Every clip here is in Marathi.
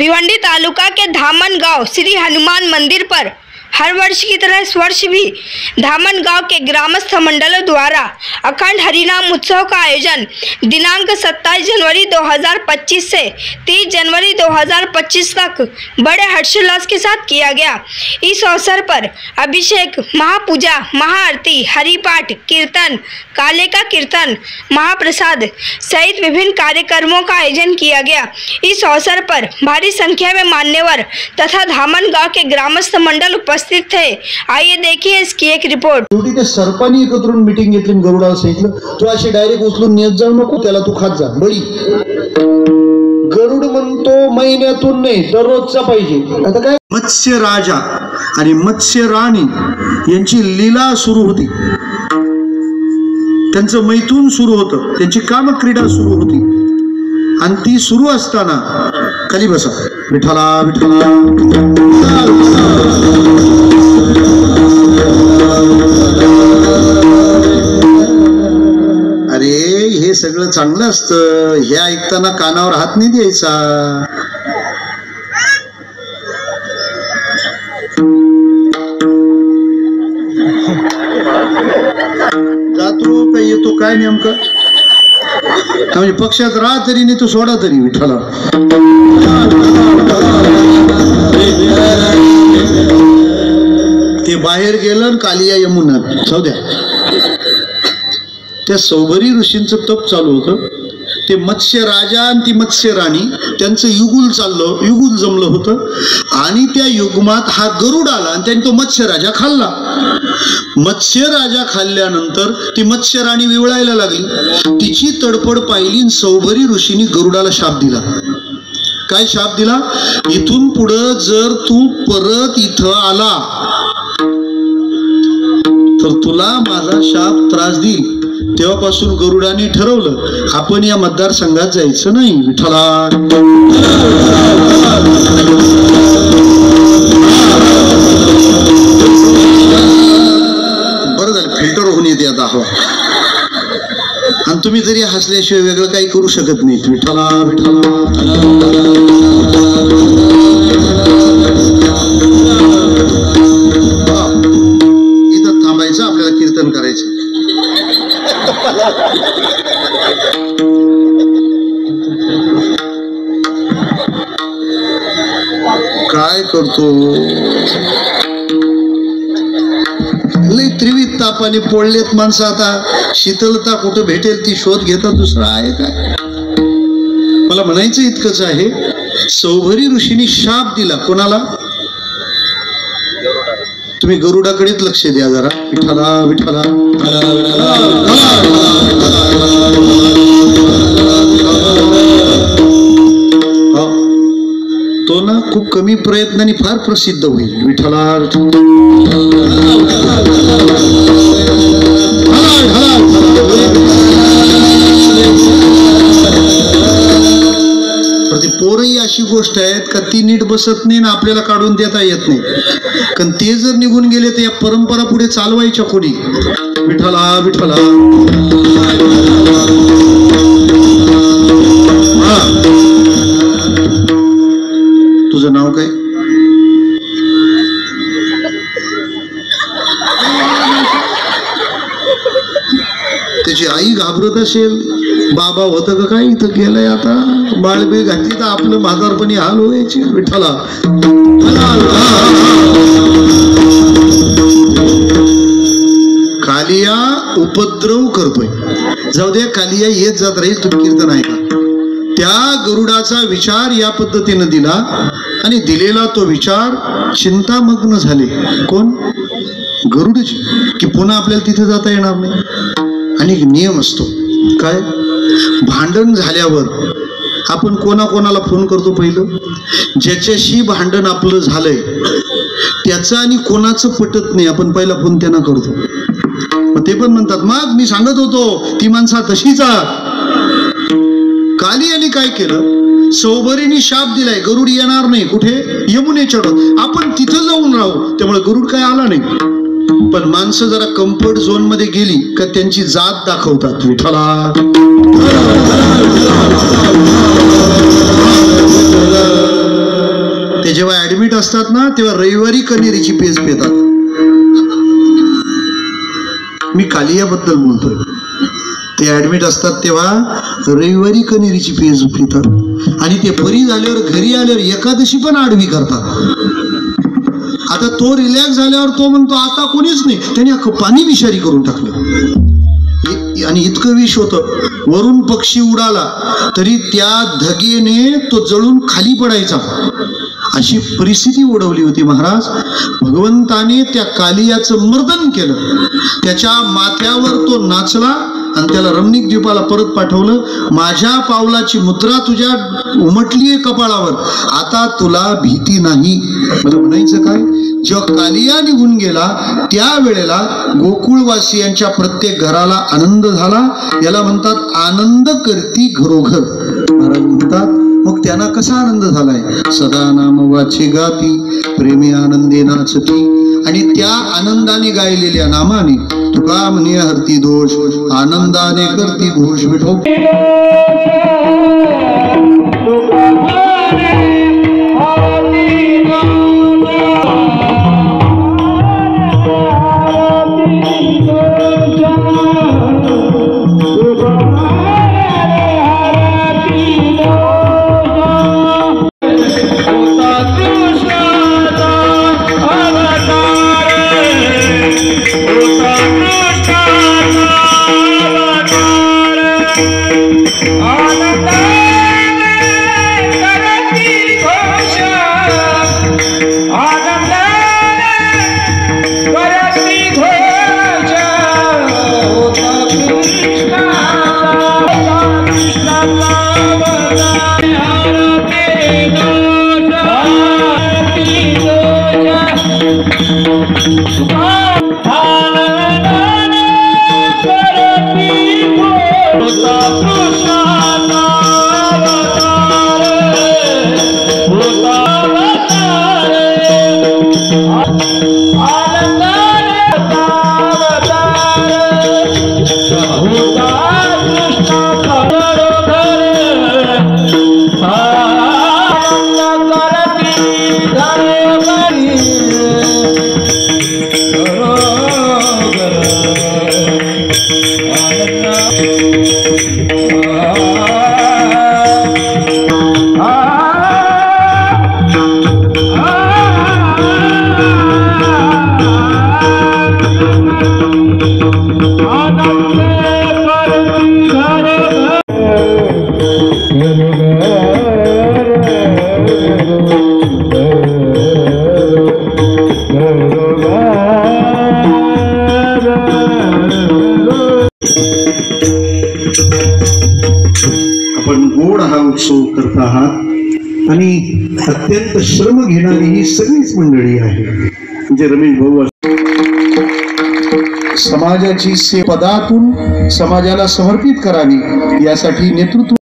भिवंडी तालुका के धामन गांव श्री हनुमान मंदिर पर हर वर्ष की तरह इस वर्ष भी धामन गांव के ग्रामस्थ मंडलों द्वारा अखंड हरिनाम उत्सव का आयोजन दिनांक 27 जनवरी 2025 से 30 जनवरी 2025 तक बड़े हर्षोल्लास के साथ किया गया। इस अवसर पर अभिषेक, महापूजा, महाआरती, हरिपाठ, कीर्तन, काले का कीर्तन, महाप्रसाद सहित विभिन्न कार्यक्रमों का आयोजन किया गया। इस अवसर पर भारी संख्या में मान्यवर तथा धामन गांव के ग्रामस्थ मंडल उपस्थित थे। आइए देखिए इसकी एक रिपोर्ट। शेवटी ते सरपांनी एकत्र मीटिंग घेतली, गरुडाला सांगितलं तू अशी डायरेक्ट उचलून नेत जाऊ नको, त्याला तू खात जा बळी। गरुड म्हणतो महिन्यातून नाही दररोजचा पाहिजे। आता काय मत्स्य राजा आणि मत्स्य राणी यांची लीला सुरू होती, त्यांचं मैथून सुरू होतं, त्यांची कामक्रीडा सुरू होती आणि ती सुरू असताना खाली बसा विठ्ठला विठ्ठला अरे हे सगळं चांगलं असतं, हे ऐकताना कानावर हात नाही द्यायचा। जातो काय येतो काय नेमकं म्हणजे पक्षात राहा तरी नाही तो सोडा तरी विठ्ठला। ते बाहेर गेलं कालिया यमुना जाऊ द्या। त्या सौभरी ऋषींचं तप चालू होतं, ते मत्स्य राजा आणि ती मत्स्य राणी त्यांचं युगुल चाललं, युगुल जमलं होतं आणि त्या युगमात हा गरुड आला आणि त्यांनी तो मत्स्य राजा खाल्ला। मत्स्य राजा खाल्ल्यानंतर ती मत्स्य राणी विवळायला लागली, तिची तडफड पाहिली। सौभरी ऋषींनी गरुडाला शाप दिला। काय शाप दिला? इथून पुढं जर तू परत इथं आला तर तुला माझा शाप त्रास देईल। तेव्हापासून गरुडाने ठरवलं आपण या मतदारसंघात जायचं नाही विठ्ठला। बरं झालं फिल्टर होऊन येते आता हवा, आणि तुम्ही जरी हसल्याशिवाय वेगळं काही करू शकत नाही विठ्ठला विठ्ठला। इथं थांबायचं, आपल्याला कीर्तन करायचं। काय करतो लई त्रिविध तापाने पोळलेत माणसं, आता शीतलता कुठं भेटेल ती शोध घेता, दुसरा आहे काय? मला म्हणायचं इतकंच आहे, सौभरी ऋषींनी शाप दिला कोणाला? तुम्ही गरुडाकडेच लक्ष द्या जरा विठ्ठला विठ्ठला। तो ना खूप कमी प्रयत्नांनी फार प्रसिद्ध होईल विठ्ठला। पोरही अशी गोष्ट आहेत का ती नीट बसत नाही ना आपल्याला काढून देता येत नाही, कारण ते जर निघून गेले तर या परंपरा पुढे चालवायच्या कोणी विठ्ठला विठ्ठला। तुझं नाव काय? त्याची आई घाबरत असेल, बाबा होतं का काय इथं गेलंय, आता बाळबे घातली तर आपलं म्हातारपणी हाल व्हायचे विठ्ठला। कालिया उपद्रव करतोय, जाऊ दे कालिया येत जात राहील, तुम्ही कीर्तन ऐका। त्या गरुडाचा विचार या पद्धतीनं दिला आणि दिलेला तो विचार चिंतामग्न झाले कोण? गरुडची, की पुन्हा आपल्याला तिथे जाता येणार नाही। आणि नियम असतो काय, भांडण झाल्यावर आपण कोणाकोणाला फोन करतो? पहिलं ज्याच्याशी भांडण आपलं झालंय त्याचं आणि कोणाचं पटत नाही आपण पहिला फोन त्यांना करतो। मग ते पण म्हणतात मग मी सांगत होतो ती माणसा तशीच। कालियाने काय केलं? सौभरीने शाप दिलाय गरुड येणार नाही कुठे? यमुनेच्या, आपण तिथं जाऊन राहू, त्यामुळे गरुड काय आला नाही। पण माणसं जरा कम्फर्ट झोन मध्ये गेली का त्यांची जात दाखवतात विठ्ठला। जेव्हा ऍडमिट असतात ना तेव्हा रविवारी कनेरीची पेज पितात. मी कालियाबद्दल बोलतोय. ते ऍडमिट असतात तेव्हा रविवारी कनेरीची पेज पितात आणि ते बरी झाल्यावर घरी आल्यावर एकादशी पण आडवी करतात. आता तो रिलॅक्स झाल्यावर तो म्हणतो आता कोणीच नाही, त्याने अख्खं पाणी विषारी करून टाकलं आणि इतकं विष होतं. वरून पक्षी उडाला तरी त्या धगेने तो जळून खाली पडायचा, अशी परिस्थिती ओढवली होती महाराज. भगवंताने त्या कालियाचं मर्दन केलं, त्याच्या माथ्यावर तो नाचला आणि त्याला रमणीक द्वीपाला परत पाठवलं. माझ्या पावलाची मुद्रा तुझ्या उमटलीये कपाळावर, आता तुला भीती नाही. मला म्हणायचं काय, जेव्हा कालिया निघून गेला त्यावेळेला गोकुळवासियांच्या प्रत्येक घराला आनंद झाला. याला म्हणतात आनंद करती घरोघर. महाराज म्हणतात मग त्यांना कसा आनंद झालाय, सदा नाम वाचे गाती प्रेमी आनंदे नाचती. आणि त्या आनंदाने गायलेल्या नामाने तुका म्हणे हरती दोष, आनंदाने करती घोष. विठो आपण गोड हा उत्सव करत आहात आणि अत्यंत श्रम घेणारी ही सगळीच मंडळी आहे. म्हणजे रमेश भाऊ समाजाची पदातून समाजाला समर्पित करावी यासाठी नेतृत्व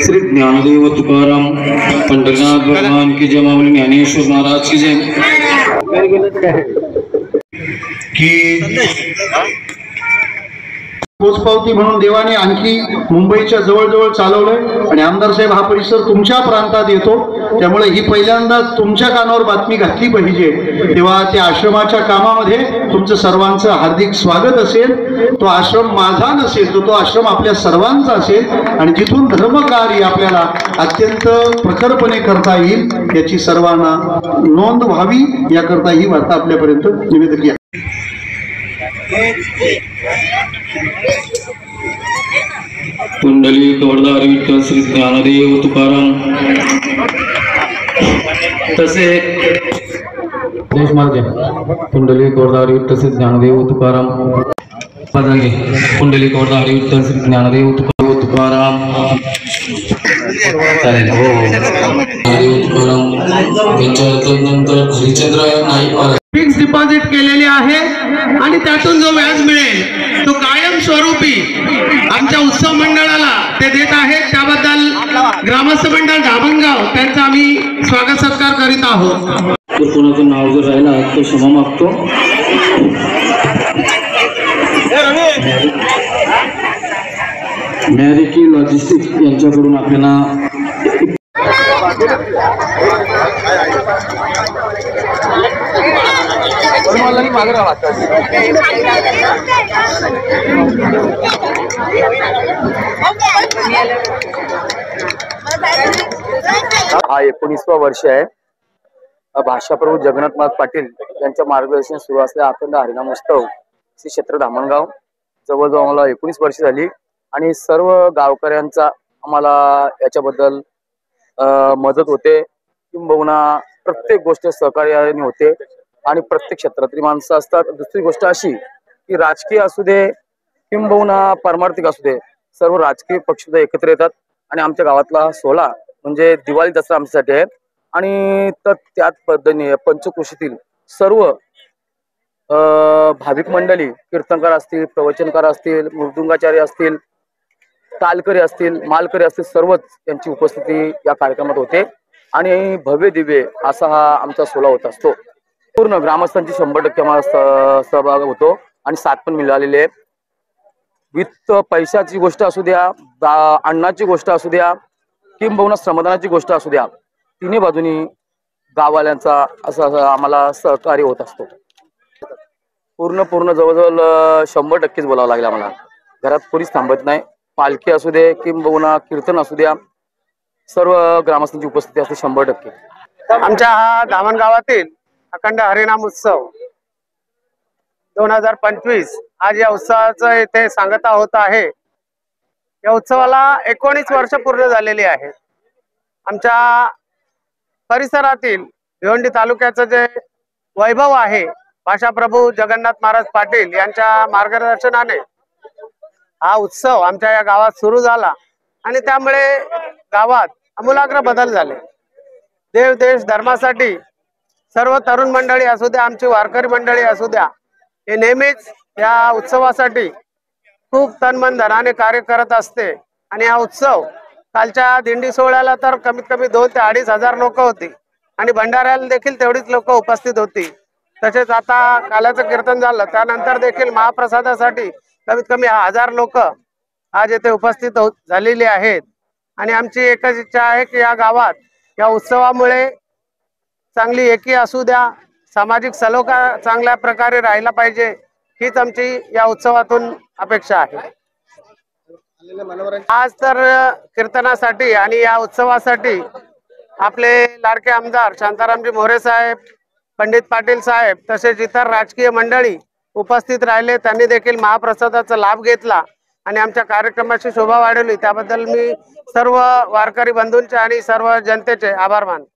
श्री ज्ञानदेव तुकाराम पंढरीनाथ भगवान की जय, माऊली ज्ञानेश्वर महाराज की जय. की पोचपावती म्हणून देवाने आणखी मुंबईच्या जवळजवळ चालवलंय आणि आमदार साहेब हा परिसर तुमच्या प्रांतात येतो, त्यामुळे ही पहिल्यांदा तुमच्या कानावर बातमी घातली पाहिजे. तेव्हा त्या आश्रमाच्या कामामध्ये तुमचं सर्वांचं हार्दिक स्वागत असेल. तो आश्रम माझा नसेल, तो आश्रम आपल्या सर्वांचा असेल आणि जिथून धर्मकार्य आपल्याला अत्यंत प्रखरपणे करता येईल याची सर्वांना नोंद व्हावी याकरता ही वार्ता आपल्यापर्यंत निवेदन केली. कुंडली कवडदार विठ्ठल श्री ज्ञानदेव तुकाराम. तसे देश मार्गे पुंडलिक गोरधारी विठ्ठल श्री ज्ञानदेव तुकाराम पदांगे पुंडलिक गोरधारी विठ्ठल श्री ज्ञानदेव तुकाराम चालेल हो तुकाराम नंतर हरिचंद्र नाईक फिक्स डिपॉझिट केलेले आहे आणि त्यातून जो व्याज मिळेल तो कायम स्वरूपी आमच्या उत्सव मंडळाला ते देत आहेत. त्याबद्दल ग्रामस्थ मंडळ धामणगाव त्यांचा आम्ही स्वागत सत्कार करीत आहोत. जर कोणाचं नाव जर राहिला तर क्षमा मागतो. मॅरिकी लॉजिस्टिक्स यांच्याकडून आपल्याला हा 19वा वर्ष आहे. भाषाप्रभू जगन्नाथ पाटील यांच्या मार्गदर्शन सुरू असलेला अखंड हरिनाम उत्सव श्री क्षेत्र धामणगाव जवळजवळ आम्हाला 19 वर्ष झाली आणि सर्व गावकऱ्यांचा आम्हाला याच्याबद्दल मदत होते. किंबहुना प्रत्येक गोष्ट सहकार्याने होते आणि प्रत्येक क्षेत्रातली माणसं असतात. दुसरी गोष्ट अशी की राजकीय असू दे किंबहुना पारमार्थिक असू दे सर्व राजकीय पक्ष सुद्धा एकत्र येतात आणि आमच्या गावातला सोहळा म्हणजे दिवाळी दसरा आमच्यासाठी आहे. आणि तर त्याच पद्धतीने पंचक्रोशीतील सर्व भाविक मंडळी कीर्तनकार असतील, प्रवचनकार असतील, मृदुंगाचार्य असतील, तालकरी असतील, मालकरी असतील सर्वच यांची उपस्थिती या कार्यक्रमात होते आणि भव्य दिव्य असा हा आमचा सोहळा होत असतो. पूर्ण ग्रामस्थांची 100% आम्हाला सहभाग होतो आणि साथ पण मिळालेली आहे. वित्त पैशाची गोष्ट असू द्या, अन्नाची गोष्ट असू द्या किंबहुना श्रमदानाची गोष्ट असू द्या, तिन्ही बाजूनी गाववाल्यांचा असं आम्हाला सहकार्य होत असतो. पूर्ण जवळजवळ 100%च बोलावं लागलं आम्हाला. घरात कोणीच थांबत नाही. पालखी असू दे किंबहुना कीर्तन असू द्या सर्व ग्रामस्थांची उपस्थिती असते 100%. आमच्या हा धामणगावातील अखंड हरिनाम उत्सव 2025 आज या उत्सवाचं इथे सांगता होत आहे. या उत्सवाला 19 वर्ष पूर्ण झालेली आहेत. आमच्या परिसरातील भिवंडी तालुक्याचं जे वैभव आहे भाषाप्रभू जगन्नाथ महाराज पाटील यांच्या मार्गदर्शनाने हा उत्सव आमच्या या गावात सुरू झाला आणि त्यामुळे गावात आमूलाग्र बदल झाले. देव देश धर्मासाठी सर्व तरुण मंडळी असू द्या, आमची वारकरी मंडळी असू द्या, हे नेहमीच या उत्सवासाठी खूप तनमन धनाने कार्य करत असते. आणि हा उत्सव कालच्या दिंडी सोहळ्याला तर कमीत कमी 2,000 ते 2,500 लोक होती आणि भंडाऱ्याला देखील तेवढीच लोक उपस्थित होती. तसेच आता कालाचं कीर्तन झालं त्यानंतर देखील महाप्रसादासाठी कमीत कमी 1000 लोक आज येथे उपस्थित झालेली आहेत. आणि आमची एकच इच्छा आहे की या गावात या उत्सवामुळे चांगली एकी असू द्या, सामाजिक सलोखा चांगल्या प्रकारे राहिला पाहिजे, हीच आमची या उत्सवातून अपेक्षा आहे. आज तर कीर्तनासाठी आणि या उत्सवासाठी आपले लाडके आमदार शांतारामजी मोरे साहेब, पंडित पाटील साहेब तसेच इतर राजकीय मंडळी उपस्थित राहिले. त्यांनी देखील महाप्रसादाचा लाभ घेतला आणि आमच्या कार्यक्रमाची शोभा वाढवली. त्याबद्दल मी सर्व वारकरी बंधूंचे आणि सर्व जनतेचे आभार मानतो.